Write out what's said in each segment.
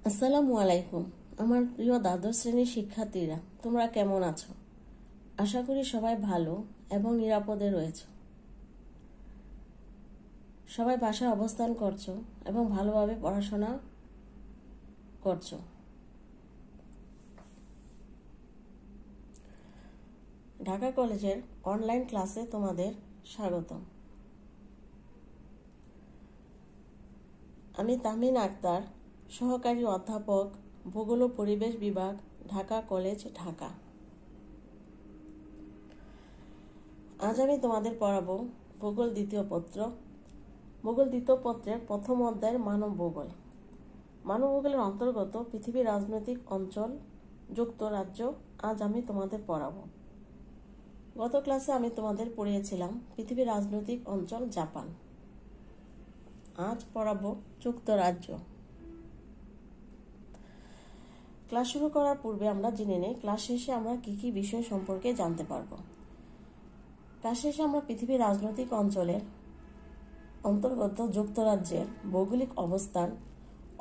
আসসালামু আলাইকুম। আমার প্রিয় দ্বাদশ শ্রেণীর শিক্ষার্থীরা, তোমরা কেমন আছো? আশা করি সবাই ভালো এবং নিরাপদে রয়েছো। সবাই বাসায় অবস্থান করছো এবং ভালোভাবে পড়াশোনা করছো। ঢাকা কলেজের অনলাইন ক্লাসে তোমাদের স্বাগতম। আমি তাহমিন আক্তার, সহকারী অধ্যাপক, ভূগোল ও পরিবেশ বিভাগ, ঢাকা কলেজ, ঢাকা। আজ আমি তোমাদের পড়াবো ভূগোল দ্বিতীয় পত্র। ভূগোল দ্বিতীয় পত্রের প্রথম অধ্যায়ের মানব ভূগোল। মানব ভূগোলের অন্তর্গত পৃথিবীর রাজনৈতিক অঞ্চল যুক্তরাজ্য আজ আমি তোমাদের পড়াবো। গত ক্লাসে আমি তোমাদের পড়িয়েছিলাম পৃথিবীর রাজনৈতিক অঞ্চল জাপান। আজ পড়াবো যুক্তরাজ্য। ক্লাস শুরু করার পূর্বে আমরা জেনে নেই ক্লাস শেষে আমরা কি কি বিষয় সম্পর্কে জানতে পারবো। ক্লাস শেষে আমরা পৃথিবীর রাজনৈতিক অঞ্চলের অন্তর্গত যুক্তরাজ্যের ভৌগোলিক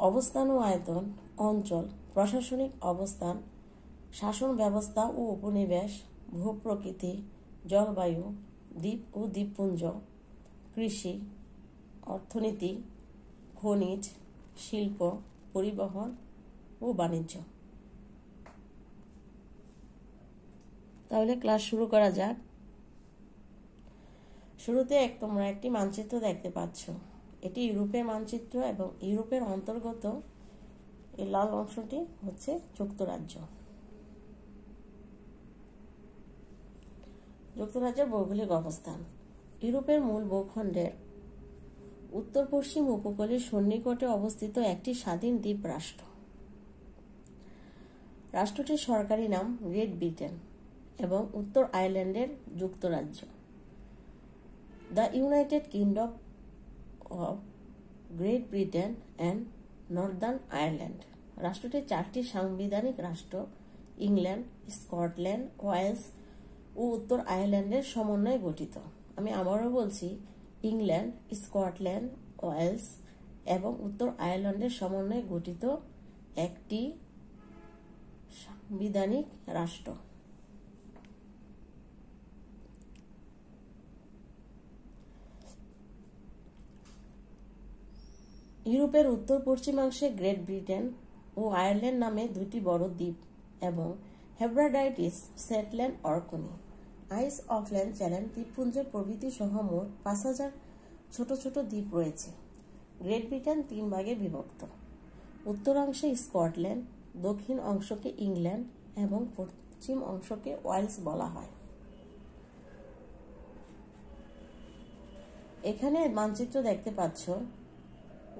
অবস্থান ও আয়তন, অঞ্চল, প্রশাসনিক অবস্থান, শাসন ব্যবস্থা ও উপনিবেশ, ভূপ্রকৃতি, জলবায়ু, দ্বীপ ও দ্বীপপুঞ্জ, কৃষি, অর্থনীতি, খনিজ, শিল্প, পরিবহন ও বাণিজ্য। তাহলে ক্লাস শুরু করা যাক। শুরুতে তোমরা একটি মানচিত্র দেখতে পাচ্ছ। এটি ইউরোপের মানচিত্র এবং ইউরোপের অন্তর্গত এই লাল অংশটি হচ্ছে যুক্তরাজ্য। যুক্তরাজ্যের ভৌগোলিক অবস্থান। ইউরোপের মূল ভূখণ্ডের উত্তর পশ্চিম উপকূলের সন্নিকটে অবস্থিত একটি স্বাধীন দ্বীপ রাষ্ট্র। রাষ্ট্রটির সরকারি নাম গ্রেট ব্রিটেন এবং উত্তর আয়ারল্যান্ডের যুক্তরাজ্য, the United Kingdom of Great Britain and Northern Ireland. রাষ্ট্রটি চারটি সাংবিধানিক রাষ্ট্র ইংল্যান্ড, স্কটল্যান্ড, ওয়েলস ও উত্তর আয়ারল্যান্ডের সমন্বয়ে গঠিত। আমি আবারও বলছি, ইংল্যান্ড, স্কটল্যান্ড, ওয়েলস এবং উত্তর আয়ারল্যান্ডের সমন্বয়ে গঠিত একটি সাংবিধানিক রাষ্ট্র। ইউরোপের উত্তর পশ্চিমাংশে গ্রেট ব্রিটেন ও আয়ারল্যান্ড নামে দুটি বড় দ্বীপ এবং হেব্রাডাইটিস, সেটল্যান্ড, অর্কনি, আইস অফল্যান্ড চ্যানেল দ্বীপপুঞ্জের প্রভৃতি সহ মোট 5000 ছোট ছোট দ্বীপ রয়েছে। গ্রেট ব্রিটেন 3 ভাগে বিভক্ত। উত্তরাংশে স্কটল্যান্ড, দক্ষিণ অংশকে ইংল্যান্ড এবং পশ্চিম অংশকে ওয়েলস বলা হয়। এখানে মানচিত্র দেখতে পাচ্ছ।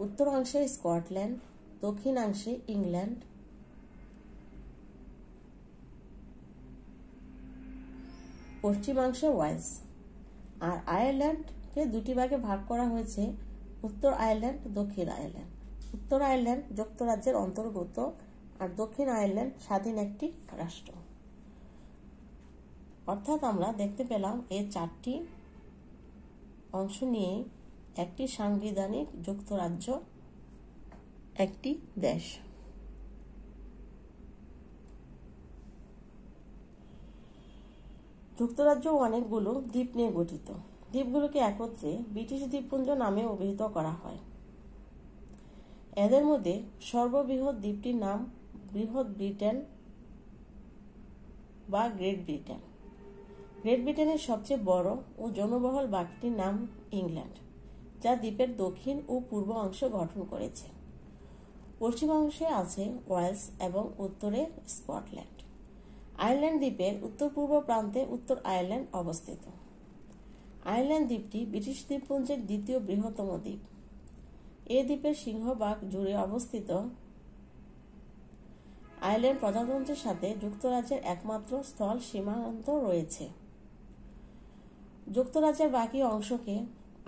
উত্তরাংশে স্কটল্যান্ড, দক্ষিণাংশে ইংল্যান্ড, পশ্চিমাংশে ওয়েলস। আর আয়ারল্যান্ডকে দুটি ভাগে ভাগ করা হয়েছে, উত্তর আয়ারল্যান্ড, দক্ষিণ আয়ারল্যান্ড। উত্তর আয়ারল্যান্ড যুক্তরাজ্যের অন্তর্গত আর দক্ষিণ আয়ারল্যান্ড স্বাধীন একটি রাষ্ট্র। অর্থাৎ আমরা দেখতে পেলাম এই চারটি অংশ নিয়ে একটি সাংবিধানিক যুক্তরাজ্য একটি দেশ। যুক্তরাজ্য অনেকগুলো দ্বীপ নিয়ে গঠিত। দ্বীপগুলোকে একত্রে ব্রিটিশ দ্বীপপুঞ্জ নামে অভিহিত করা হয়। এদের মধ্যে সর্ববৃহৎ দ্বীপটির নাম বৃহৎ ব্রিটেন বা গ্রেট ব্রিটেন। গ্রেট ব্রিটেনের সবচেয়ে বড় ও জনবহুল ভাগটির নাম ইংল্যান্ড, যা দ্বীপের দক্ষিণ ও পূর্ব অংশ গঠন করেছে। পশ্চিম অংশে আছে ওয়েলস এবং উত্তরে স্কটল্যান্ড। আয়ারল্যান্ড দ্বীপের উত্তর পূর্ব প্রান্তে উত্তর আয়ারল্যান্ড অবস্থিত। আয়ারল্যান্ড দ্বীপটি ব্রিটিশ দ্বীপপুঞ্জের দ্বিতীয় বৃহত্তম দ্বীপ। এই দ্বীপের সিংহভাগ জুড়ে অবস্থিত আয়ারল্যান্ড প্রজাতন্ত্রের সাথে যুক্তরাজ্যের একমাত্র স্থল সীমান্ত রয়েছে। যুক্তরাজ্যের বাকি অংশকে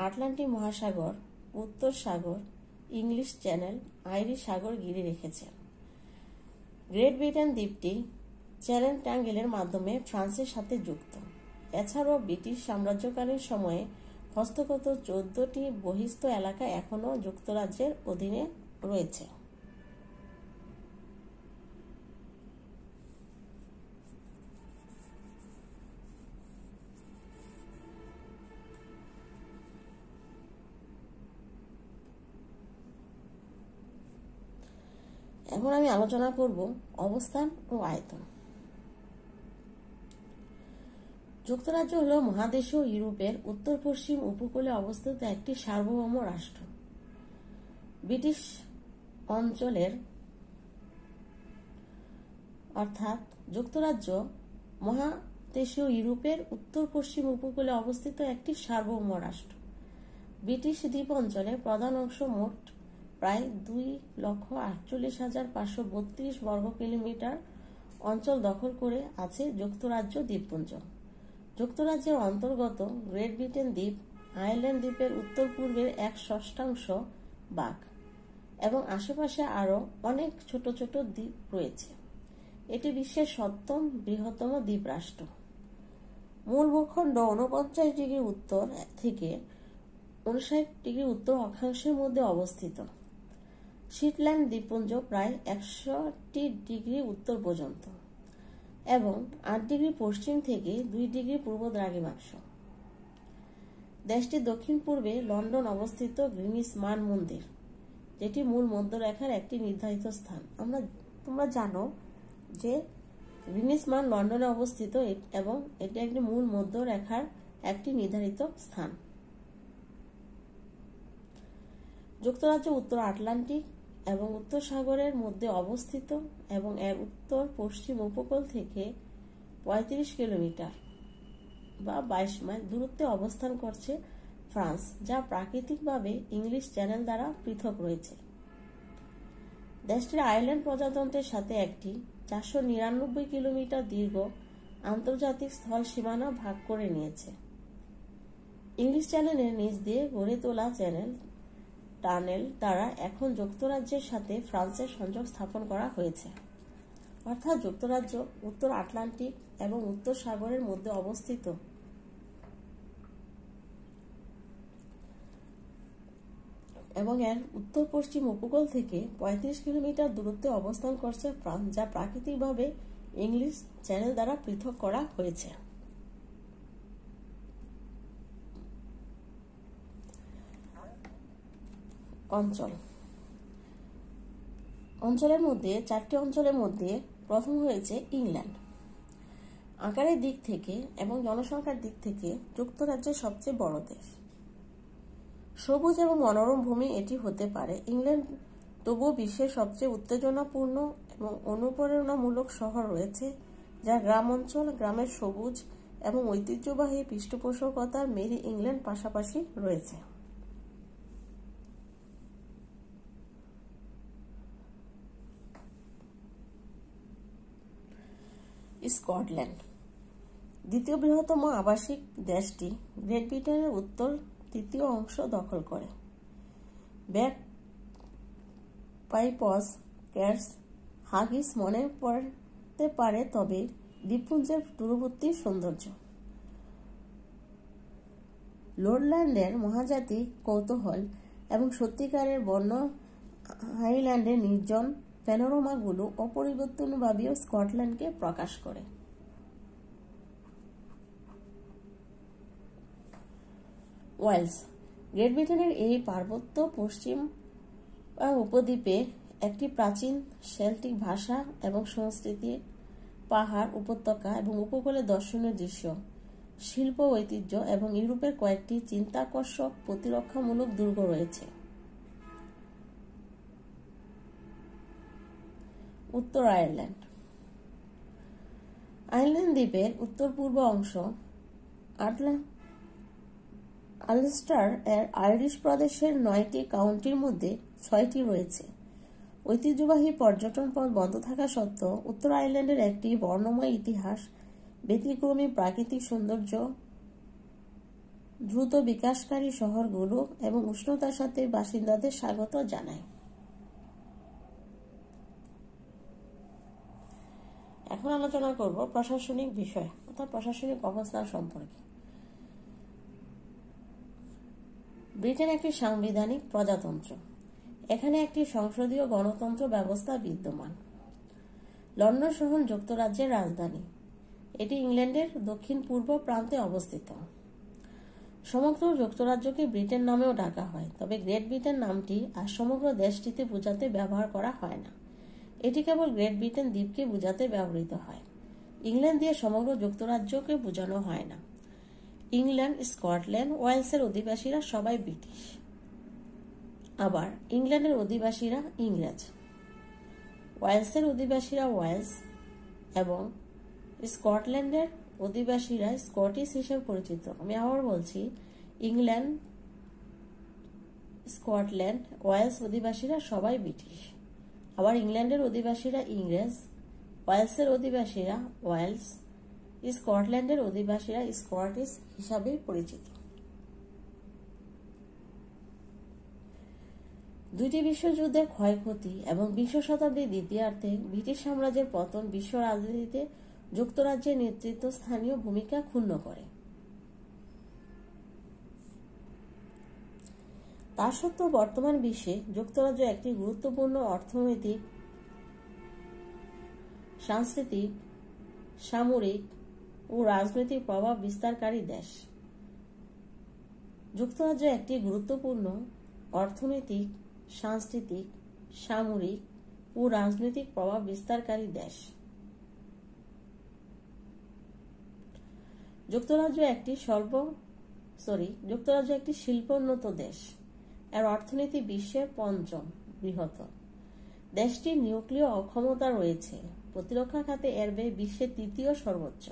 আটলান্টিক মহাসাগর, উত্তর সাগর, ইংলিশ চ্যানেল, আইরিশ সাগর ঘিরে রেখেছে। গ্রেট ব্রিটেন দ্বীপটি চ্যানেল ট্রায়াঙ্গেলের মাধ্যমে ফ্রান্সের সাথে যুক্ত। এছাড়াও ব্রিটিশ সাম্রাজ্যকালীন সময়ে হস্তগত 14টি বহিস্থ এলাকা এখনও যুক্তরাজ্যের অধীনে রয়েছে। এখন আমি আলোচনা করব অবস্থান ও আয়তন। যুক্তরাজ্য হল মহাদেশীয় ইউরোপের উত্তর পশ্চিম উপকূলে অবস্থিত একটি সার্বভৌম রাষ্ট্র। ব্রিটিশ অঞ্চলের অর্থাৎ যুক্তরাজ্য মহাদেশীয় ইউরোপের উত্তর পশ্চিম উপকূলে অবস্থিত একটি সার্বভৌম রাষ্ট্র। ব্রিটিশ দ্বীপ অঞ্চলের প্রধান অংশ মোট প্রায় 2,48,532 বর্গ কিলোমিটার অঞ্চল দখল করে আছে যুক্তরাজ্য দ্বীপপুঞ্জ। যুক্তরাজ্যের অন্তর্গত গ্রেট ব্রিটেন দ্বীপ আয়ারল্যান্ড দ্বীপের উত্তর পূর্বের 1/6 ভাগ এবং আশেপাশে আরও অনেক ছোট ছোট দ্বীপ রয়েছে। এটি বিশ্বের 7ম বৃহত্তম দ্বীপ রাষ্ট্র। মূল ভূখণ্ড 49 ডিগ্রি উত্তর থেকে 59 ডিগ্রি উত্তর অক্ষাংশের মধ্যে অবস্থিত। শিটল্যান্ড দ্বীপপুঞ্জ প্রায় 100 ডিগ্রি উত্তর পর্যন্ত এবং 8 ডিগ্রি পশ্চিম থেকে 2 ডিগ্রি পূর্ব দ্রাঘিমাংশ। দেশটির দক্ষিণ পূর্বে লন্ডন অবস্থিত গ্রিনিচ মান মন্দির, যেটি মূল মধ্যরেখার একটি নির্ধারিত স্থান। তোমরা জানো যে গ্রিনিচ মান লন্ডনে অবস্থিত এবং এটি একটি মূল মধ্যরেখার একটি নির্ধারিত স্থান। যুক্তরাজ্য উত্তর আটলান্টিক এবং উত্তর সাগরের মধ্যে অবস্থিত এবং এর উত্তর পশ্চিম উপকূল থেকে 35 কিলোমিটার বা 22 মাইল দূরত্বে অবস্থান করছে ফ্রান্স, যা প্রাকৃতিকভাবে ইংলিশ চ্যানেল দ্বারা পৃথক রয়েছে। দেশটির আয়ারল্যান্ড প্রজাতন্ত্রের সাথে একটি 499 কিলোমিটার দীর্ঘ আন্তর্জাতিক স্থল সীমানা ভাগ করে নিয়েছে। ইংলিশ চ্যানেলের নিচ দিয়ে গড়ে তোলা টানেল দ্বারা এখন যুক্তরাজ্যের সাথে ফ্রান্সের সংযোগ স্থাপন করা হয়েছে। অর্থাৎ যুক্তরাজ্য উত্তর আটলান্টিক এবং উত্তর সাগরের মধ্যে অবস্থিত এবং এর উত্তর পশ্চিম উপকূল থেকে 35 কিলোমিটার দূরত্বে অবস্থান করছে ফ্রান্স, যা প্রাকৃতিকভাবে ইংলিশ চ্যানেল দ্বারা পৃথক করা হয়েছে। অঞ্চলের মধ্যে 4টি অঞ্চলের মধ্যে প্রথম হয়েছে ইংল্যান্ড। আকারের দিক থেকে এবং জনসংখ্যার দিক থেকে যুক্তরাজ্যের সবচেয়ে বড় দেশ। সবুজ এবং মনোরম ভূমি এটি হতে পারে। ইংল্যান্ড তবুও বিশ্বের সবচেয়ে উত্তেজনাপূর্ণ এবং অনুপ্রেরণামূলক শহর রয়েছে, যা গ্রাম অঞ্চল, গ্রামের সবুজ এবং ঐতিহ্যবাহী পৃষ্ঠপোষকতার মেরি ইংল্যান্ড পাশাপাশি রয়েছে। স্কটল্যান্ড দ্বিতীয় বৃহত্তম আবাসিক দেশটি গ্রেট ব্রিটেনের উত্তর তৃতীয় অংশ দখল করে। ব্যাক পাইপস ক্যাটস হাগিস মনে পড়তে পারে, তবে দ্বীপপুঞ্জের দূরবর্তী সৌন্দর্য। লোডল্যান্ডের মহাজাতি কৌতূহল এবং সত্যিকারের বন্য হাইল্যান্ডের নির্জন প্যানোরামাগুলো অপরিবর্তনীয়ভাবে স্কটল্যান্ডকে প্রকাশ করে। ওয়েলস গ্রেট ব্রিটেনের এই পার্বত্য পশ্চিম উপদ্বীপে একটি প্রাচীন সেল্টিক ভাষা এবং সংস্কৃতি, পাহাড়, উপত্যকা এবং উপকূলের দর্শনীয় দৃশ্য, শিল্প ঐতিহ্য এবং ইউরোপের কয়েকটি চিত্তাকর্ষক প্রতিরক্ষামূলক দুর্গ রয়েছে। উত্তর আয়ারল্যান্ড দ্বীপের উত্তর পূর্ব অংশ আলস্টার এর আইরিশ প্রদেশের 9টি কাউন্টির মধ্যে 6টি রয়েছে। ঐতিহ্যবাহী পর্যটন পথ বন্ধ থাকা সত্ত্বেও উত্তর আয়ারল্যান্ডের একটি বর্ণময় ইতিহাস, ব্যতিক্রমী প্রাকৃতিক সৌন্দর্য, দ্রুত বিকাশকারী শহরগুলো এবং উষ্ণতার সাথে বাসিন্দাদের স্বাগত জানায়। এখন আলোচনা করব প্রশাসনিক বিষয় অর্থাৎ প্রশাসনিক অবস্থান সম্পর্কে। ব্রিটেন একটি সাংবিধানিক প্রজাতন্ত্র। এখানে একটি সংসদীয় গণতন্ত্র ব্যবস্থা বিদ্যমান। লন্ডন শহর যুক্তরাজ্যের রাজধানী। এটি ইংল্যান্ডের দক্ষিণ পূর্ব প্রান্তে অবস্থিত। সমগ্র যুক্তরাজ্যকে ব্রিটেন নামেও ডাকা হয়, তবে গ্রেট ব্রিটেন নামটি আর সমগ্র দেশটিতে বোঝাতে ব্যবহার করা হয় না। এটি কেবল গ্রেট ব্রিটেন দ্বীপকে বোঝাতে ব্যবহৃত হয়। ইংল্যান্ড দিয়ে সমগ্র যুক্তরাজ্যকে বোঝানো হয় না। ইংল্যান্ড, স্কটল্যান্ড, ওয়েলসের অধিবাসীরা সবাই ব্রিটিশ। আবার ইংল্যান্ডের অধিবাসীরা ইংরেজ, ওয়েলসের অধিবাসীরা ওয়েলস এবং স্কটল্যান্ডের অধিবাসীরা স্কটিশ হিসেবে পরিচিত। আমি আবার বলছি, ইংল্যান্ড, স্কটল্যান্ড, ওয়েলস অধিবাসীরা সবাই ব্রিটিশ। আবার ইংল্যান্ডের অধিবাসীরা ইংরেজ, ওয়েলসের অধিবাসীরা ওয়েলস, স্কটল্যান্ডের অধিবাসীরা স্কটিশ হিসাবে পরিচিত। দুইটি বিশ্বযুদ্ধের ক্ষয়ক্ষতি এবং বিংশ শতাব্দীর দ্বিতীয়ার্ধে ব্রিটিশ সাম্রাজ্যের পতন বিশ্ব রাজনীতিতে যুক্তরাজ্যের নেতৃত্ব স্থানীয় ভূমিকা ক্ষুণ্ণ করে। তা সত্ত্বেও বর্তমান বিশ্বে যুক্তরাজ্য একটি গুরুত্বপূর্ণ অর্থনৈতিক, সাংস্কৃতিক, সামরিক ও রাজনৈতিক প্রভাব বিস্তারকারী দেশ। যুক্তরাজ্য একটি গুরুত্বপূর্ণ অর্থনৈতিক, সাংস্কৃতিক, সামরিক ও রাজনৈতিক প্রভাব বিস্তারকারী দেশ। যুক্তরাজ্য একটি শিল্পোন্নত দেশ। এর অর্থনীতি বিশ্বের পঞ্চম বৃহত্তম। দেশটির নিউক্লিয় অক্ষমতা রয়েছে। প্রতিরক্ষা খাতে এর ব্যয় বিশ্বের তৃতীয় সর্বোচ্চ।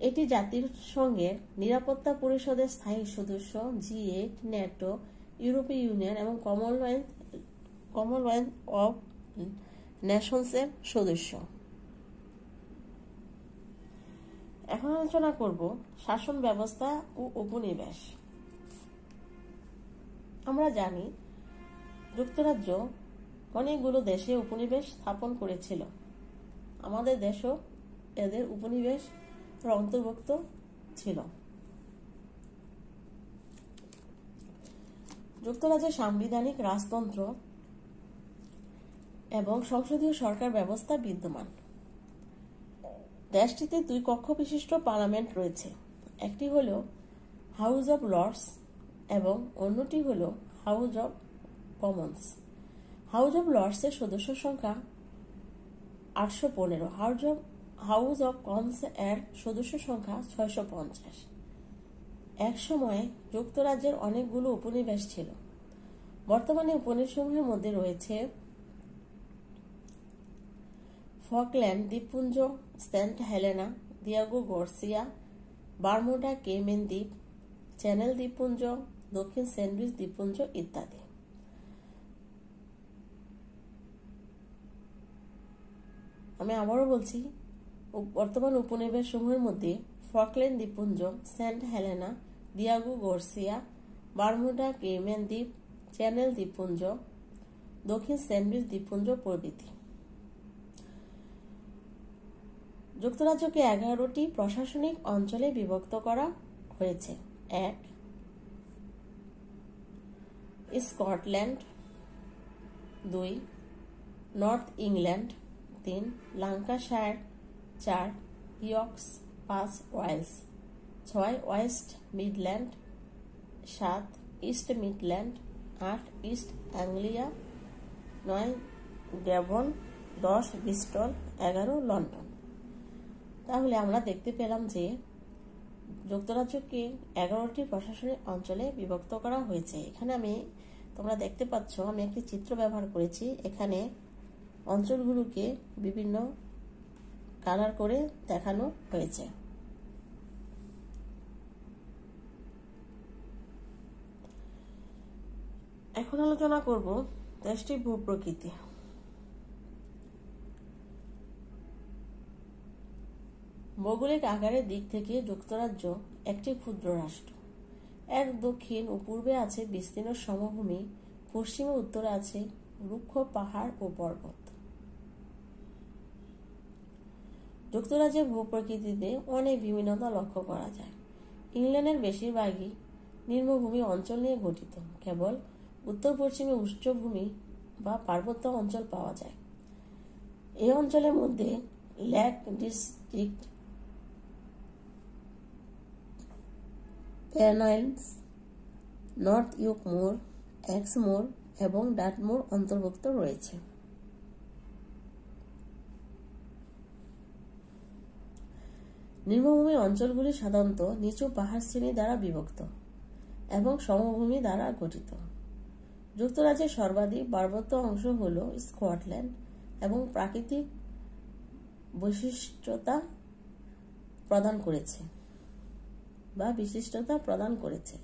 এটি জাতিসংঘের নিরাপত্তা পরিষদের স্থায়ী সদস্য, G8, ন্যাটো, ইউরোপীয় ইউনিয়ন এবং কমনওয়েলথ অব নেশনসের সদস্য। এখন আলোচনা করব শাসন ব্যবস্থা ও উপনিবেশ। আমরা জানি যুক্তরাজ্য অনেকগুলো দেশে উপনিবেশ স্থাপন করেছিল। আমাদের দেশও এদের উপনিবেশ অন্তর্ভুক্ত ছিল। যুক্তরাজ্যের সাংবিধানিক রাজতন্ত্র এবং সংসদীয় সরকার ব্যবস্থা বিদ্যমান। দেশটিতে দুই কক্ষ বিশিষ্ট পার্লামেন্ট রয়েছে। একটি হল হাউস অব লর্ডস এবং অন্যটি হল House of Commons. House of লর্ডসের সদস্য সংখ্যা 815, হাউস অব কমন্স এর সদস্য সংখ্যা 650। এক সময় যুক্তরাজ্যের অনেকগুলো উপনিবেশ ছিল। বর্তমানে উপনিবেশসমূহের মধ্যে রয়েছে ফকল্যান্ড দ্বীপপুঞ্জ, Saint Helena, Diego Garcia, Bermuda Cayman দ্বীপ, চ্যানেল দ্বীপপুঞ্জ, দক্ষিণ স্যান্ডউইচ দ্বীপপুঞ্জ ইত্যাদি। আমি আবারও বলছি, বর্তমান উপনিবেশ সমূহের মধ্যে ফকল্যান্ড দ্বীপপুঞ্জ, Saint Helena, Diego Garcia, Bermuda Cayman দ্বীপ, চ্যানেল দ্বীপপুঞ্জ, দক্ষিণ স্যান্ডউইচ দ্বীপপুঞ্জ প্রভৃতি। যুক্তরাজ্যকে 11টি প্রশাসনিক অঞ্চলে বিভক্ত করা হয়েছে। 1. Scotland, 2. North England, 3. Lancashire, 4. Yorks, 5. Wales, 6. West Midland, 7. East Midland, 8. East Anglia, 9. Devon, 10. Bristol, 11. London. তাহলে আমরা দেখতে পেলাম যে যুক্তরাজ্যকে 11টি প্রশাসনিক অঞ্চলে বিভক্ত করা হয়েছে। এখানে তোমরা দেখতে পাচ্ছ, আমি একটি চিত্র ব্যবহার করেছি। এখানে অঞ্চলগুলোকে বিভিন্ন কালার করে দেখানো হয়েছে। এখন আলোচনা করব দেশটির ভূপ্রকৃতি। ভৌগোলিক আকারের দিক থেকে যুক্তরাজ্য একটি ক্ষুদ্র রাষ্ট্র। এর দক্ষিণ ও পূর্বে আছে বিস্তীর্ণ সমভূমি, পশ্চিম ও উত্তরে আছে রুক্ষ পাহাড় ও পর্বত। যুক্তরাজ্যের ভূপ্রকৃতিতে অনেক বিভিন্নতা লক্ষ্য করা যায়। ইংল্যান্ডের বেশিরভাগই নিম্নভূমি অঞ্চল নিয়ে গঠিত। কেবল উত্তর পশ্চিমে উচ্চভূমি বা পার্বত্য অঞ্চল পাওয়া যায়। এই অঞ্চলের মধ্যে লেক ডিস্ট্রিক্ট, পেনাইলস, নর্থ ইয়র্ক মোর, এক্সমোর এবং ডাটমোর অন্তর্ভুক্ত রয়েছে। নিম্নভূমি অঞ্চলগুলি সাধারণত নিচু পাহাড় শ্রেণী দ্বারা বিভক্ত এবং সমভূমি দ্বারা গঠিত। যুক্তরাজ্যের সর্বাধিক পার্বত্য অংশ হল স্কটল্যান্ড এবং প্রাকৃতিক বিশিষ্টতা প্রদান করেছে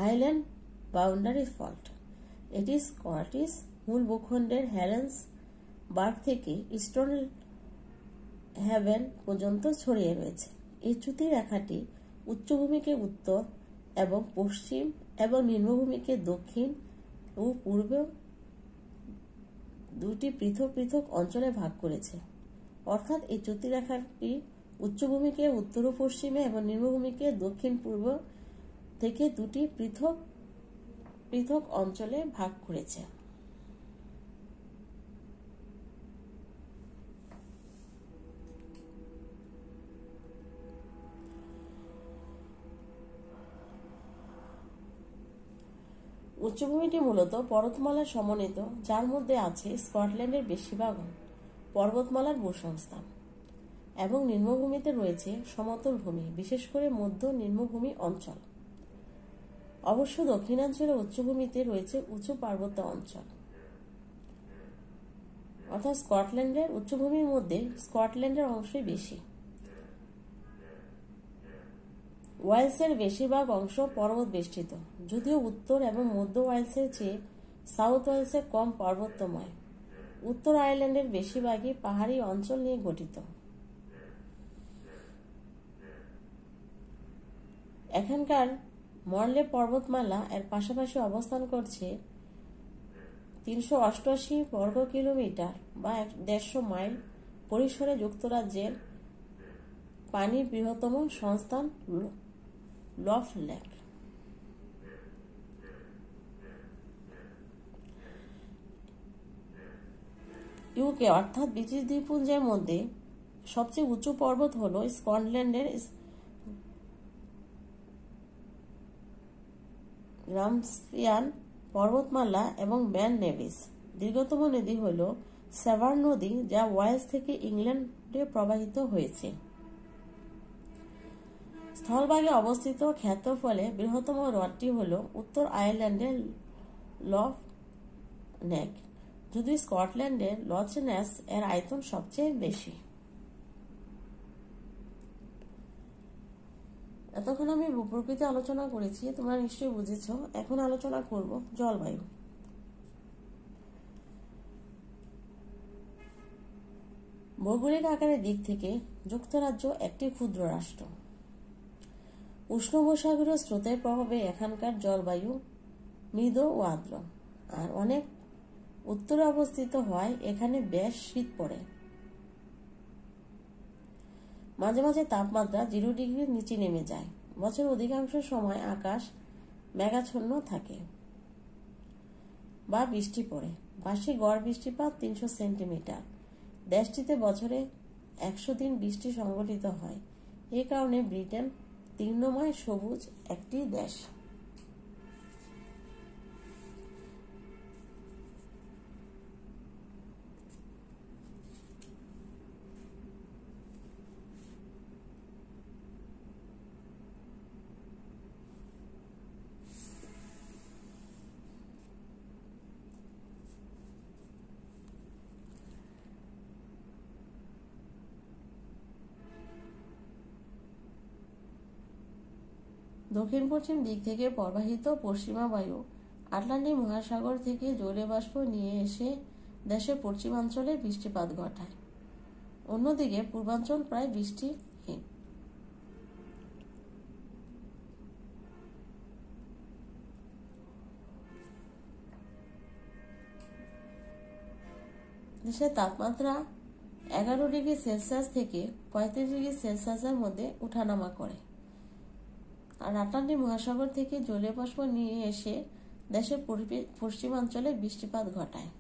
হাইল্যান্ড বাউন্ডারি ফল্ট। এটি স্কটিশ মূল ভূখণ্ডের হেলেন্স বার্গ থেকে ইস্টার্ন হ্যাভেন পর্যন্ত ছড়িয়ে রয়েছে। এই চ্যুতি রেখাটি উচ্চভূমিকে উত্তর এবং পশ্চিম এবং নিম্নভূমিকে দক্ষিণ ও পূর্ব দুটি পৃথক পৃথক অঞ্চলে ভাগ করেছে। অর্থাৎ এই চ্যুতি রেখাটি উচ্চভূমিকে উত্তর ও পশ্চিমে এবং নিম্নভূমিকে দক্ষিণ পূর্ব থেকে দুটি পৃথক পৃথক অঞ্চলে ভাগ করেছে। উচ্চভূমিটি মূলত পর্বতমালার সমন্বিত, যার মধ্যে আছে স্কটল্যান্ডের বেশিরভাগ পর্বতমালার ভূসংস্থান, এবং নিম্নভূমিতে রয়েছে সমতল ভূমি, বিশেষ করে মধ্য নিম্নভূমি অঞ্চল। অবশ্য দক্ষিণাঞ্চলের উচ্চভূমিতে রয়েছে উঁচু পার্বত্য অঞ্চল। অর্থাৎ স্কটল্যান্ডের উচ্চভূমির মধ্যে স্কটল্যান্ডের অংশই বেশি। ওয়েলসের বেশিরভাগ অংশ পর্বত বেষ্টিত, যদিও উত্তর এবং মধ্য ওয়েলসের চেয়ে সাউথ ওয়েলসে কম পর্বতময়। উত্তর আয়ারল্যান্ডের বেশিরভাগই পাহাড়ি অঞ্চল নিয়ে গঠিত। এখানকার মরলে পর্বতমালা এর পাশাপাশি অবস্থান করছে 388 বর্গ কিলোমিটার বা 150 মাইল পরিসরে যুক্তরাজ্যের পানির বৃহত্তম সংস্থান লফ লেক। ইউকে অর্থাৎ ব্রিটিশ দ্বীপপুঞ্জের মধ্যে সবচেয়ে উঁচু পর্বত হল স্কটল্যান্ডের গ্রামসপিয়ান পর্বতমালা এবং ব্যান নেভিস। দীর্ঘতম নদী হল সেভার্ন নদী, যা ওয়েলস থেকে ইংল্যান্ডে প্রবাহিত হয়েছে। স্থলভাগে অবস্থিত ক্ষেত্রফলে বৃহত্তম হ্রদটি হল উত্তর আয়ারল্যান্ডের লফ নেক, যদিও স্কটল্যান্ডের লচ নেস এর আয়তন সবচেয়ে বেশি। এতক্ষণ আমি ভূপ্রকৃতি আলোচনা করেছি, তোমরা নিশ্চয়ই বুঝেছ। এখন আলোচনা করব জলবায়ু। ভৌগোলিক আকারের দিক থেকে যুক্তরাজ্য একটি ক্ষুদ্র রাষ্ট্র। উষ্ণ উপসাগরীয় স্রোতের প্রভাবে এখানকার জলবায়ু মৃদু ও আর্দ্র, আর অনেক উত্তরে অবস্থিত হওয়ায় এখানে বেশ শীত পড়ে। মাঝে মাঝে তাপমাত্রা 0 ডিগ্রির নিচে নেমে যায়। বছর অধিকাংশ সময় আকাশ মেঘাচ্ছন্ন থাকে বা বৃষ্টি পড়ে। বার্ষিক গড় বৃষ্টিপাত 300 সেন্টিমিটার। দেশটিতে বছরে 100 দিন বৃষ্টি সংঘটিত হয়। এ কারণে ব্রিটেন তৃণময় সবুজ একটি দেশ। দক্ষিণ পশ্চিম দিক থেকে প্রবাহিত পশ্চিমা বায়ু আটলান্টিক মহাসাগর থেকে জলীয় বাষ্প নিয়ে এসে দেশের পশ্চিমাঞ্চলে বৃষ্টিপাত ঘটায়। অন্যদিকে পূর্বাঞ্চল প্রায় বৃষ্টিহীন। দেশের তাপমাত্রা 11 ডিগ্রি সেলসিয়াস থেকে 35 ডিগ্রি সেলসিয়াসের মধ্যে উঠানামা করে, আর আটলান্টিক মহাসাগর থেকে জলীয় বাষ্প নিয়ে এসে দেশের পশ্চিমাঞ্চলে বৃষ্টিপাত ঘটায়।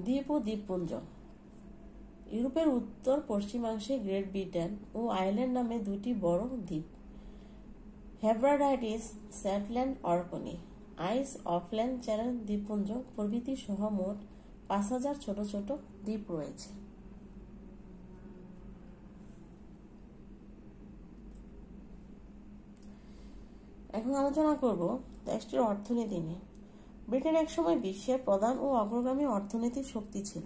দ্বীপ ও দ্বীপপুঞ্জ। ইউরোপের উত্তর পশ্চিমাংশে গ্রেট ব্রিটেন ও আয়ারল্যান্ড নামে দুটি বড় দ্বীপ, হেব্রাডাইটিস, স্যাটল্যান্ড, অরকনি, আইস, অফল্যান্ড চ্যানেল দ্বীপপুঞ্জ প্রভৃতি সহ মোট 5,000 ছোট ছোট দ্বীপ রয়েছে। এখন আলোচনা করব দেশটির অর্থনীতি নিয়ে। ব্রিটেন একসময় বিশ্বের প্রধান ও অগ্রগামী অর্থনৈতিক শক্তি ছিল।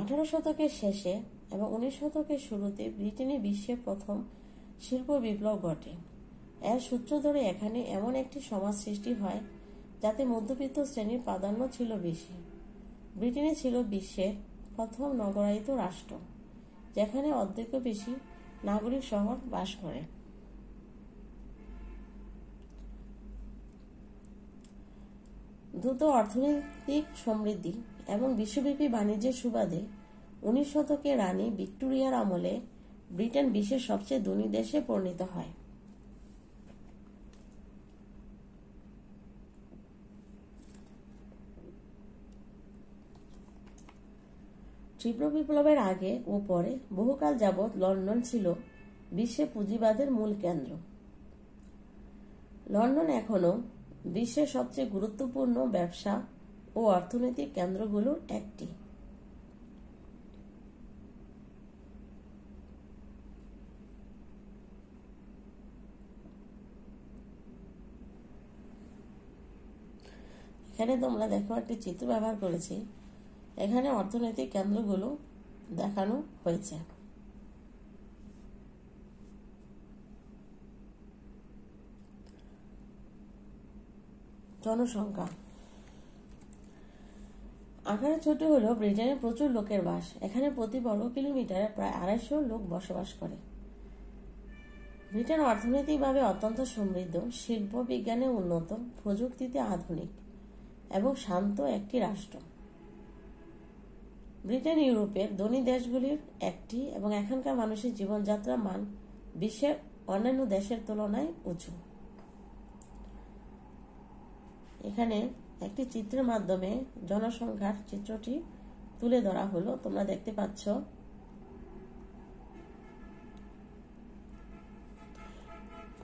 18 শতকের শেষে এবং 19 শতকের শুরুতে ব্রিটেনে বিশ্বের প্রথম শিল্প বিপ্লব ঘটে। এর সূত্র ধরে এখানে এমন একটি সমাজ সৃষ্টি হয় যাতে মধ্যবিত্ত শ্রেণীর প্রাধান্য ছিল বেশি। ব্রিটেনে ছিল বিশ্বের প্রথম নগরায়িত রাষ্ট্র, যেখানে অর্ধেকের বেশি নাগরিক শহর বাস করে। দ্রুত অর্থনৈতিক সমৃদ্ধি এবং বিশ্বব্যাপী বাণিজ্যের সুবাদে 19 শতকে রানী ভিক্টোরিয়ার আমলে ব্রিটেন বিশ্বের সবচেয়ে ধনী দেশে পরিণত হয়। তীব্র বিপ্লবের আগে ও পরে বহুকাল যাবৎ লন্ডন ছিল বিশ্বে পুঁজিবাদের মূল কেন্দ্র। লন্ডন এখনও বিশ্বের সবচেয়ে গুরুত্বপূর্ণ ব্যবসা ও অর্থনৈতিক কেন্দ্রগুলোর একটি। এখানে তোমরা দেখো একটি চিত্র ব্যবহার করেছি। এখানে অর্থনৈতিক কেন্দ্রগুলো দেখানো হয়েছে। জনসংখ্যা আকারে ছোট হলেও ব্রিটেনে প্রচুর লোকের বাস। এখানে প্রতি বর্গ কিলোমিটারে প্রায় 250 লোক বসবাস করে। ব্রিটেন অর্থনৈতিকভাবে অত্যন্ত সমৃদ্ধ, শিল্প বিজ্ঞানে উন্নত, প্রযুক্তিতে আধুনিক এবং শান্ত একটি রাষ্ট্র। ব্রিটেন ইউরোপের ধনী দেশগুলির একটি এবং এখানকার মানুষের জীবনযাত্রার মান বিশ্বের অন্যান্য দেশের তুলনায় উঁচু। এখানে একটি চিত্রের মাধ্যমে জনসংখ্যার চিত্রটি তুলে ধরা হলো। তোমরা দেখতে পাচ্ছ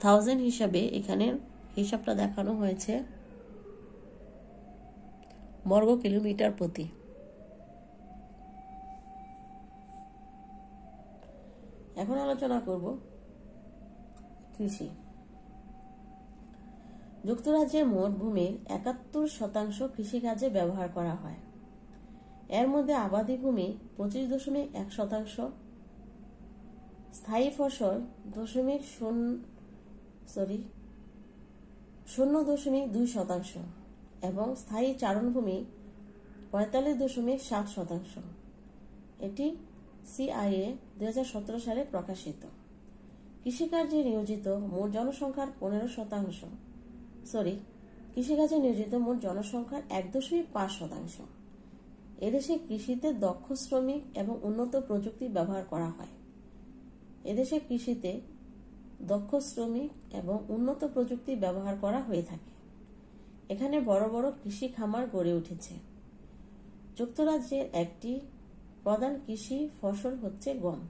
থাউজেন্ড হিসাবে এখানে হিসাবটা দেখানো হয়েছে বর্গ কিলোমিটার প্রতি। এখন আলোচনা করব কৃষি। যুক্তরাজ্যের মোট ভূমির 71% কৃষিকাজে ব্যবহার করা হয়। এর মধ্যে আবাদি ভূমি 25.1%, স্থায়ী ফসল 0.2% এবং স্থায়ী চারণভূমি 45.7%। এটি সিআইএ 2017 সালে প্রকাশিত। কৃষিকাজে নিয়োজিত মোট জনসংখ্যার 1.5%। এদেশে কৃষিতে দক্ষ শ্রমিক এবং উন্নত প্রযুক্তি ব্যবহার করা হয়। এদেশে কৃষিতে দক্ষ শ্রমিক এবং উন্নত প্রযুক্তি ব্যবহার করা হয়ে থাকে। এখানে বড় বড় কৃষি খামার গড়ে উঠেছে। যুক্তরাজ্যের একটি প্রধান কৃষি ফসল হচ্ছে গম।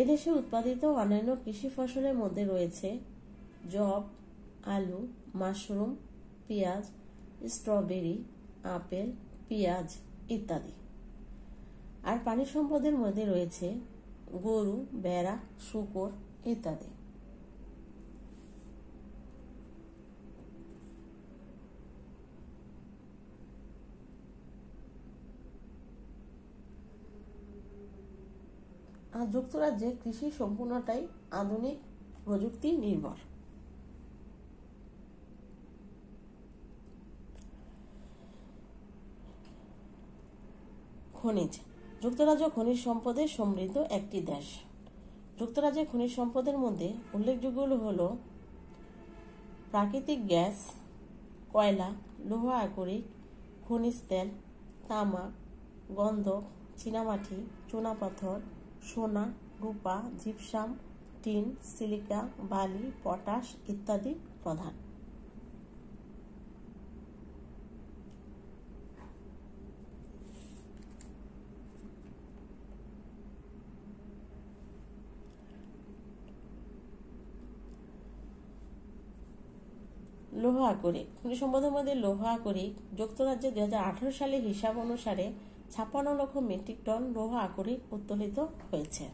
এদেশে উৎপাদিত অন্যান্য কৃষি ফসলের মধ্যে রয়েছে যব, আলু, মাশরুম, পেঁয়াজ, স্ট্রবেরি, আপেল, পেঁয়াজ ইত্যাদি। আর পানি সম্পদের মধ্যে রয়েছে গরু, ভেড়া, শূকর ইত্যাদি। আর যুক্তরাজ্যে কৃষি সম্পূর্ণটাই আধুনিক প্রযুক্তি নির্ভর। খনিজ। যুক্তরাজ্য খনিজ সম্পদে সমৃদ্ধ একটি দেশ। যুক্তরাজ্যের খনিজ সম্পদের মধ্যে উল্লেখযোগ্য হল প্রাকৃতিক গ্যাস, কয়লা, লৌহ আকরিক, খনিজ তেল, তামা, গন্ধক, চীনামাটি, চুনাপাথর, সোনা, রূপা, জিপসাম, টিন, সিলিকা, বালি, পটাশ ইত্যাদি প্রধান। লৌহ আকরিক। খনিজ সম্পদের মধ্যে লৌহ আকরিক যুক্তরাজ্যে 2018 সালে হিসাব অনুসারে 56 লক্ষ মেট্রিক টন লৌহ আকরিক উত্তোলিত হয়েছে।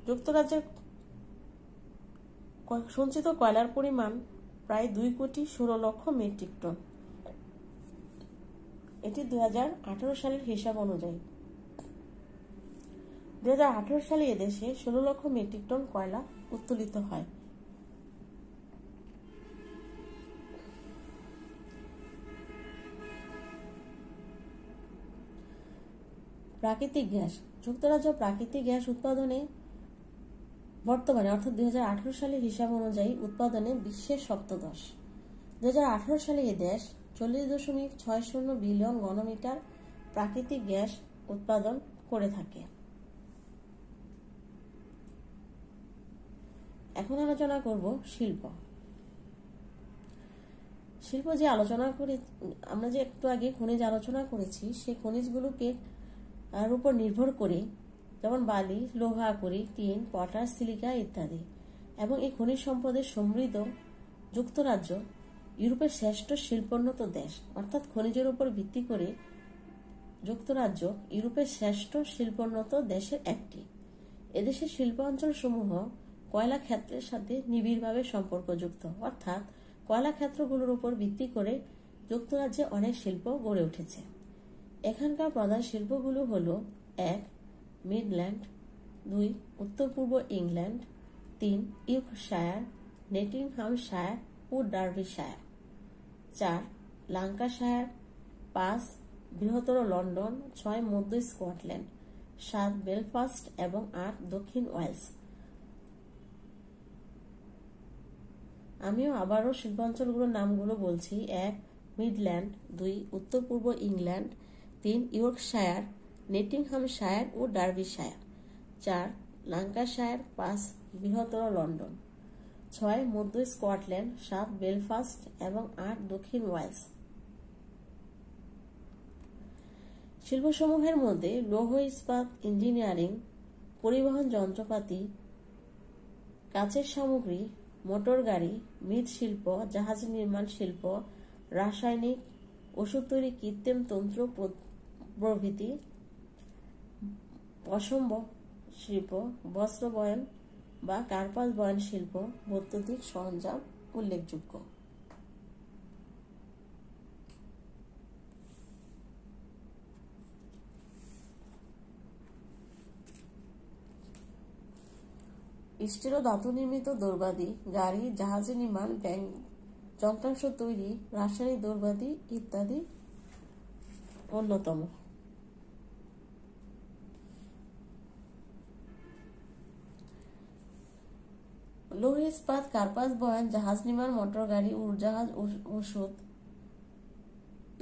যুক্তরাজ্যের সঞ্চিত কয়লার পরিমাণ প্রায় 2,16,00,000 মেট্রিক টন। এটি 2018 সালের হিসাব অনুযায়ী। 2018 সালে এদেশে 16 লক্ষ মেট্রিক টন কয়লা উত্তোলিত হয়। প্রাকৃতিক গ্যাস। যুক্তরাজ্য প্রাকৃতিক গ্যাস উৎপাদনে বর্তমানে অর্থাৎ 2018 সালের হিসাব অনুযায়ী উৎপাদনে বিশ্বের সপ্তদশ। 2018 সালে এদেশ 40.60 বিলিয়ন ঘনমিটার প্রাকৃতিক গ্যাস উৎপাদন করে থাকে। এখন আলোচনা করব শিল্প। শিল্প যে আলোচনা করে আমরা যে একটু আগে খনিজ আলোচনা করেছি, সেই খনিজগুলোকে তার উপর নির্ভর করে, যেমন বালি, লৌহ আকরিক, টিন, পটাশ, সিলিকা ইত্যাদি, এবং এই খনিজ সম্পদের সমৃদ্ধ যুক্তরাজ্য ইউরোপের শ্রেষ্ঠ শিল্পোন্নত দেশ। অর্থাৎ খনিজের উপর ভিত্তি করে যুক্তরাজ্য ইউরোপের শ্রেষ্ঠ শিল্পোন্নত দেশের একটি। এদেশের শিল্পাঞ্চল সমূহ কয়লা ক্ষেত্রের সাথে নিবিড়ভাবে সম্পর্কযুক্ত। অর্থাৎ কয়লা ক্ষেত্রগুলোর উপর ভিত্তি করে যুক্তরাজ্যে অনেক শিল্প গড়ে উঠেছে। এখানকার প্রধান শিল্পগুলো হল: 1. মিডল্যান্ড, 2. উত্তর পূর্ব ইংল্যান্ড, 3. ইয়র্কশায়ার, নটিংহ্যামশায়ার ও ডার্বিশায়ার, 4. ল্যাঙ্কাশায়ার, 5. বৃহত্তর লন্ডন, 6. মধ্য স্কটল্যান্ড, 7. বেলফাস্ট এবং 8. দক্ষিণ ওয়েলস। আমিও আবারও শিল্পাঞ্চলগুলোর নামগুলো বলছি: 1. মিডল্যান্ড, 2. উত্তর পূর্ব ইংল্যান্ড, 3. ইয়র্কশায়ার, নটিংহ্যামশায়ার ও ডার্বিশায়ার, 4. ল্যাঙ্কাশায়ার, 5. বৃহত্তর লন্ডন, 6. মধ্য স্কটল্যান্ড, 7. বেলফাস্ট এবং 8. দক্ষিণ ওয়েলস। শিল্পসমূহের মধ্যে লৌহ ইস্পাত, ইঞ্জিনিয়ারিং, পরিবহন যন্ত্রপাতি, কাচের সামগ্রী, মোটর গাড়ি, মৃৎশিল্প, জাহাজ নির্মাণ শিল্প, রাসায়নিক, ওষুধ তৈরি, কৃত্রিম তন্ত্র প্রভৃতি, পশম শিল্প, বস্ত্র বয়ন বা কার্পাস বয়ন শিল্প, বৈদ্যুতিক সরঞ্জাম উল্লেখযোগ্য। স্টিল ও ধাতু নির্মিত দৌড়বাতি, গাড়ি, জাহাজ নির্মাণ, ব্যাংক যন্ত্রাংশ তৈরি, রাসায়নিক দৌড়বাতি ইত্যাদি অন্যতম। লৌহ ইস্পাত, কার্পাস বয়ন, জাহাজ নির্মাণ, মোটর গাড়ি, উড়োজাহাজ, ওষুধ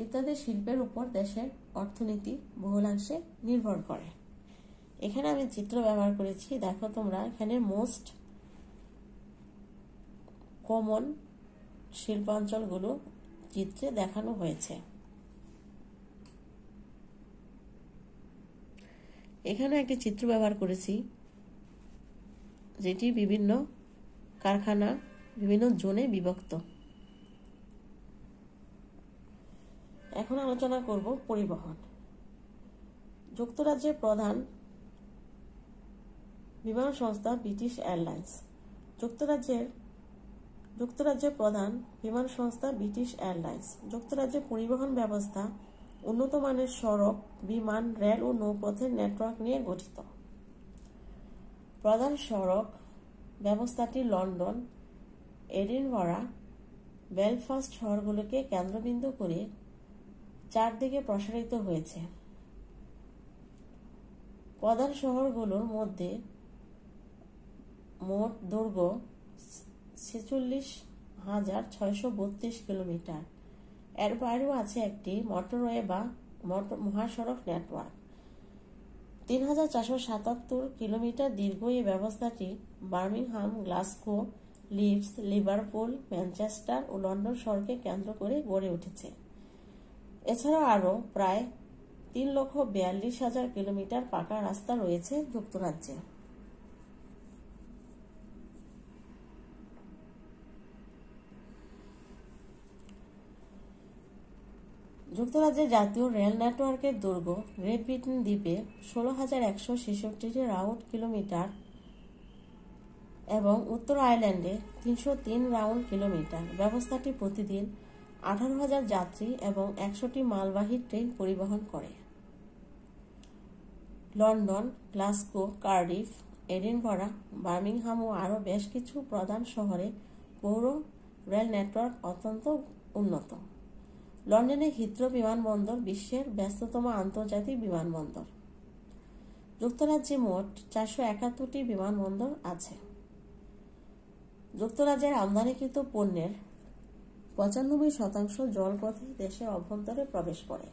ইত্যাদি শিল্পের উপর দেশের অর্থনীতি বহুলাংশে নির্ভর করে। এখানে আমি চিত্র ব্যবহার করেছি, দেখো তোমরা। এখানে মোস্ট কমন শিল্পাঞ্চলগুলো চিত্রে দেখানো হয়েছে। এখানে একটি চিত্র ব্যবহার করেছি, যেটি বিভিন্ন কারখানা বিভিন্ন জোনে বিভক্ত। এখন আলোচনা করব পরিবহন। যুক্তরাজ্যের প্রধান বিমান সংস্থা ব্রিটিশ এয়ারলাইন্স। যুক্তরাজ্যের প্রধান বিমান সংস্থা ব্রিটিশ এয়ারলাইন্স। যুক্তরাজ্যের পরিবহন ব্যবস্থা উন্নত মানের সড়ক, বিমান, রেল ও নৌপথের নেটওয়ার্ক নিয়ে গঠিত। প্রধান সড়ক ব্যবস্থাটি লন্ডন, এডিনবরা, বেলফাস্ট শহরগুলোকে কেন্দ্রবিন্দু করে চারদিকে প্রসারিত হয়েছে। প্রধান শহরগুলোর মধ্যে মোট দৈর্ঘ্য 46,632 কিলোমিটার। এর বাইরেও আছে একটি মোটরওয়ে বা মহাসড়ক নেটওয়ার্ক। 3,477 কিলোমিটার দীর্ঘ এই ব্যবস্থাটি Birmingham, Glasgow, Leeds, Liverpool, Manchester ও লন্ডন শহরকে কেন্দ্র করে গড়ে উঠেছে। এছাড়া আরও প্রায় 3,42,000 কিলোমিটার পাকা রাস্তা রয়েছে যুক্তরাজ্যে। যুক্তরাজ্যের জাতীয় রেল নেটওয়ার্কের দৈর্ঘ্য গ্রেট ব্রিটেন দ্বীপে 16,166 রাউন্ড কিলোমিটার এবং উত্তর আয়ারল্যান্ডে 303 রাউন্ড কিলোমিটার। ব্যবস্থাটি প্রতিদিন 18,000 যাত্রী এবং 100টি মালবাহী ট্রেন পরিবহন করে। London, Glasgow, Cardiff, Edinburgh, Birmingham ও আরও বেশ কিছু প্রধান শহরে পৌর রেল নেটওয়ার্ক অত্যন্ত উন্নত। লন্ডনের হিথ্রো বিমানবন্দর বিশ্বের ব্যস্ততম আন্তর্জাতিক বিমানবন্দর। যুক্তরাজ্যে মোট 471টি বিমানবন্দর আছে। যুক্তরাজ্যের আমদানিকৃত পণ্যের 95% জলপথে দেশের অভ্যন্তরে প্রবেশ করে।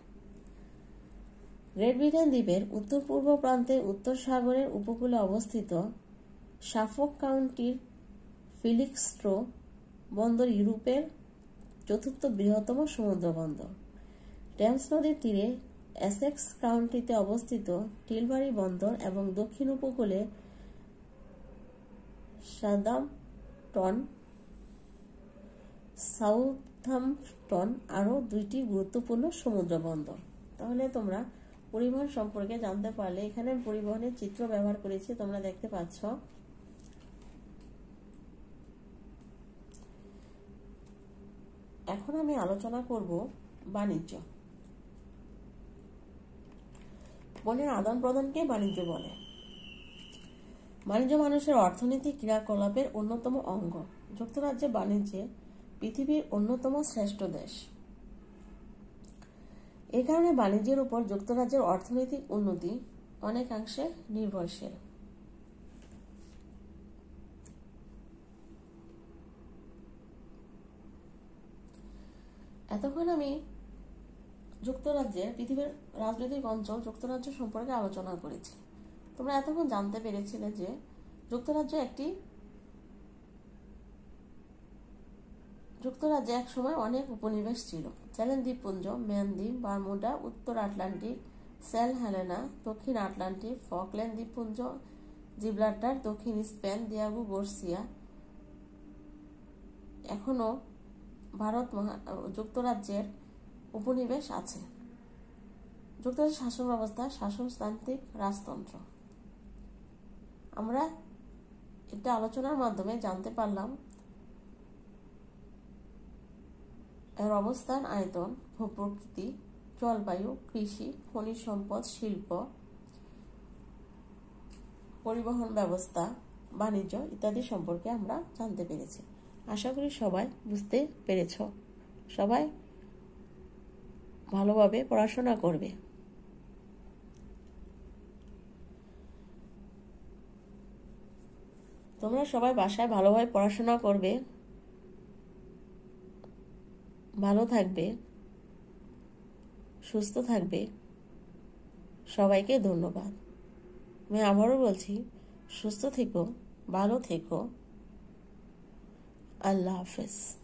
গ্রেট ব্রিটেন দ্বীপের উত্তর-পূর্ব প্রান্তে উত্তর সাগরের উপকূলে অবস্থিত সাফক কাউন্টির ফেলিক্সস্টো বন্দর ইউরোপের চতুর্থ বৃহত্তম সমুদ্র বন্দর। টেমস নদীর তীরে এসেক্স কাউন্টিতে অবস্থিত টিলবারি বন্দর এবং দক্ষিণ উপকূলে সাউথাম্পটন আরও দুইটি গুরুত্বপূর্ণ সমুদ্র বন্দর। তাহলে তোমরা পরিবহন সম্পর্কে জানতে পারলে। এখানে পরিবহনের চিত্র ব্যবহার করেছি, তোমরা দেখতে পাচ্ছ। এখন আমি আলোচনা করব বাণিজ্য। পণ্যের আদান প্রদানকে বাণিজ্য বলে। বাণিজ্য মানুষের অর্থনৈতিক ক্রিয়াকলাপের অন্যতম অঙ্গ। যুক্তরাজ্যে বাণিজ্যে পৃথিবীর অন্যতম শ্রেষ্ঠ দেশ। এ কারণে বাণিজ্যের উপর যুক্তরাজ্যের অর্থনৈতিক উন্নতি অনেকাংশে নির্ভরশীল। এতক্ষণ আমি যুক্তরাজ্যের পৃথিবীর রাজনৈতিক অঞ্চল যুক্তরাজ্য সম্পর্কে আলোচনা করেছি। তোমরা এতক্ষণ জানতে পেরেছিলে যে যুক্তরাজ্যে এক সময় অনেক উপনিবেশ ছিল। চ্যানেল দ্বীপপুঞ্জ, ম্যান দ্বীপ, বারমুডা, উত্তর আটলান্টিক, সেল হেলেনা, দক্ষিণ আটলান্টিক, ফকল্যান্ড দ্বীপপুঞ্জ, জিব্রাল্টার, দক্ষিণ স্পেন, দিয়াগো গার্সিয়া। এখনো যুক্তরাজ্যের উপনিবেশ আছে। যুক্তরাজ্যের শাসন ব্যবস্থা শাসনতান্ত্রিক রাজতন্ত্র। আমরা এটা আলোচনার মাধ্যমে জানতে পারলাম এর অবস্থান, আয়তন, ভূপ্রকৃতি, জলবায়ু, কৃষি, খনিজ সম্পদ, শিল্প, পরিবহন ব্যবস্থা, বাণিজ্য ইত্যাদি সম্পর্কে আমরা জানতে পেরেছি। আশা করি সবাই বুঝতে পেরেছ। সবাই ভালোভাবে পড়াশোনা করবে। তোমরা সবাই বাসায় ভালোভাবে পড়াশোনা করবে, ভালো থাকবে, সুস্থ থাকবে। সবাইকে ধন্যবাদ। আমি আবারও বলছি, সুস্থ থেকো, ভালো থেকো। আল্লাহ হাফেজ।